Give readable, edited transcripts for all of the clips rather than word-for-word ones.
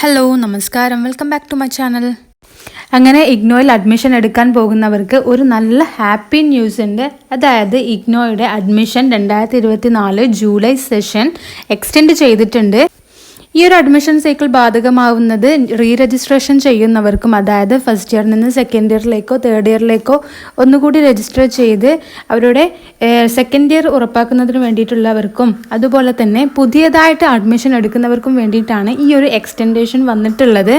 Hello നമസ്കാരം, welcome back to my channel. അങ്ങനെ ഇഗ്നോയിൽ അഡ്മിഷൻ എടുക്കാൻ പോകുന്നവർക്ക് ഒരു നല്ല ഹാപ്പി ന്യൂസ് ഉണ്ട്. അതായത് ഇഗ്നോയുടെ അഡ്മിഷൻ 2024 ജൂലൈ സെഷൻ എക്സ്റ്റെൻഡ് ചെയ്തിട്ടുണ്ട്. ഈ ഒരു അഡ്മിഷൻ സൈക്കിൾ ബാധകമാവുന്നത് റീ രജിസ്ട്രേഷൻ ചെയ്യുന്നവർക്കും, അതായത് ഫസ്റ്റ് ഇയറിൽ നിന്ന് സെക്കൻഡ് ഇയറിലേക്കോ തേർഡ് ഇയറിലേക്കോ ഒന്നുകൂടി രജിസ്റ്റർ ചെയ്ത് അവരുടെ സെക്കൻഡ് ഇയർ ഉറപ്പാക്കുന്നതിന് വേണ്ടിയിട്ടുള്ളവർക്കും, അതുപോലെ തന്നെ പുതിയതായിട്ട് അഡ്മിഷൻ എടുക്കുന്നവർക്കും വേണ്ടിയിട്ടാണ് ഈ ഒരു എക്സ്റ്റൻഡേഷൻ വന്നിട്ടുള്ളത്.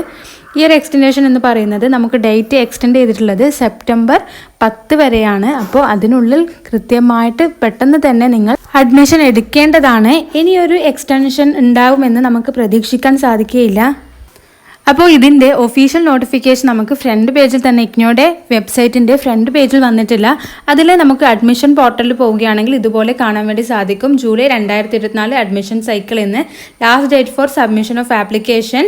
ഈ ഒരു എക്സ്റ്റൻഡേഷൻ എന്ന് പറയുന്നത് നമുക്ക് ഡേറ്റ് എക്സ്റ്റെൻഡ് ചെയ്തിട്ടുള്ളത് സെപ്റ്റംബർ 10 വരെയാണ്. അപ്പോൾ അതിനുള്ളിൽ കൃത്യമായിട്ട് പെട്ടെന്ന് തന്നെ നിങ്ങൾ അഡ്മിഷൻ എടുക്കേണ്ടതാണ്. ഇനിയൊരു എക്സ്റ്റൻഷൻ ഉണ്ടാവുമെന്ന് നമുക്ക് പ്രതീക്ഷിക്കാൻ സാധിക്കുകയില്ല. അപ്പോൾ ഇതിൻ്റെ ഒഫീഷ്യൽ നോട്ടിഫിക്കേഷൻ നമുക്ക് ഫ്രണ്ട് പേജിൽ തന്നെ ഇഗ്നോയുടെ വെബ്സൈറ്റിൻ്റെ ഫ്രണ്ട് പേജിൽ വന്നിട്ടില്ല. അതിൽ നമുക്ക് അഡ്മിഷൻ പോർട്ടലിൽ പോവുകയാണെങ്കിൽ ഇതുപോലെ കാണാൻ വേണ്ടി സാധിക്കും. ജൂലൈ 2024 അഡ്മിഷൻ സൈക്കിൾ എന്ന്, last date for submission of application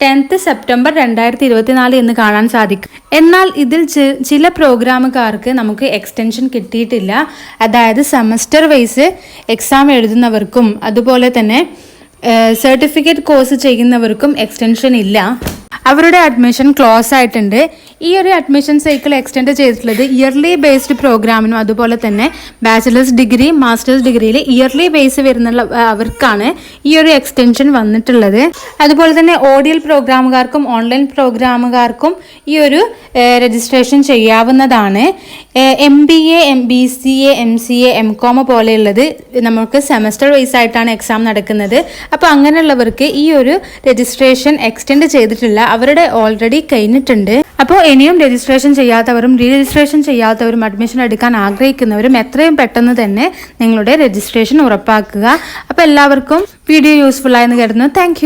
10th September 2024 എന്ന് കാണാൻ സാധിക്കും. എന്നാൽ ഇതിൽ ചില പ്രോഗ്രാമുകാർക്ക് നമുക്ക് എക്സ്റ്റൻഷൻ കിട്ടിയിട്ടില്ല. അതായത് സെമസ്റ്റർ വൈസ് എക്സാം എഴുതുന്നവർക്കും അതുപോലെ തന്നെ സർട്ടിഫിക്കറ്റ് കോഴ്സ് ചെയ്യുന്നവർക്കും എക്സ്റ്റൻഷൻ ഇല്ല. അവരുടെ അഡ്മിഷൻ ക്ലോസ് ആയിട്ടുണ്ട്. ഈ ഒരു അഡ്മിഷൻ സൈക്കിൾ എക്സ്റ്റെൻഡ് ചെയ്തിട്ടുള്ളത് ഇയർലി ബേസ്ഡ് പ്രോഗ്രാമിനും അതുപോലെ തന്നെ ബാച്ചിലേഴ്സ് ഡിഗ്രി മാസ്റ്റേഴ്സ് ഡിഗ്രിയിൽ ഇയർലി ബേസ് വരുന്ന അവർക്കാണ് ഈ ഒരു എക്സ്റ്റൻഷൻ വന്നിട്ടുള്ളത്. അതുപോലെ തന്നെ ODL പ്രോഗ്രാമുകാർക്കും ഓൺലൈൻ പ്രോഗ്രാമുകാർക്കും ഈ ഒരു രജിസ്ട്രേഷൻ ചെയ്യാവുന്നതാണ്. MBA MBCA MCA MCOM പോലെയുള്ളത് നമുക്ക് സെമസ്റ്റർ വൈസ് ആയിട്ടാണ് എക്സാം നടക്കുന്നത്. അപ്പോൾ അങ്ങനെയുള്ളവർക്ക് ഈ ഒരു രജിസ്ട്രേഷൻ എക്സ്റ്റെൻഡ് ചെയ്തിട്ടില്ല, അവരുടെ ഓൾറെഡി കഴിഞ്ഞിട്ടുണ്ട്. അപ്പോൾ ഇനിയും രജിസ്ട്രേഷൻ ചെയ്യാത്തവരും റീ രജിസ്ട്രേഷൻ ചെയ്യാത്തവരും അഡ്മിഷൻ എടുക്കാൻ ആഗ്രഹിക്കുന്നവരും എത്രയും പെട്ടെന്ന് തന്നെ നിങ്ങളുടെ രജിസ്ട്രേഷൻ ഉറപ്പാക്കുക. അപ്പോൾ എല്ലാവർക്കും വീഡിയോ യൂസ്ഫുൾ ആയെന്ന് കരുതുന്നു. താങ്ക്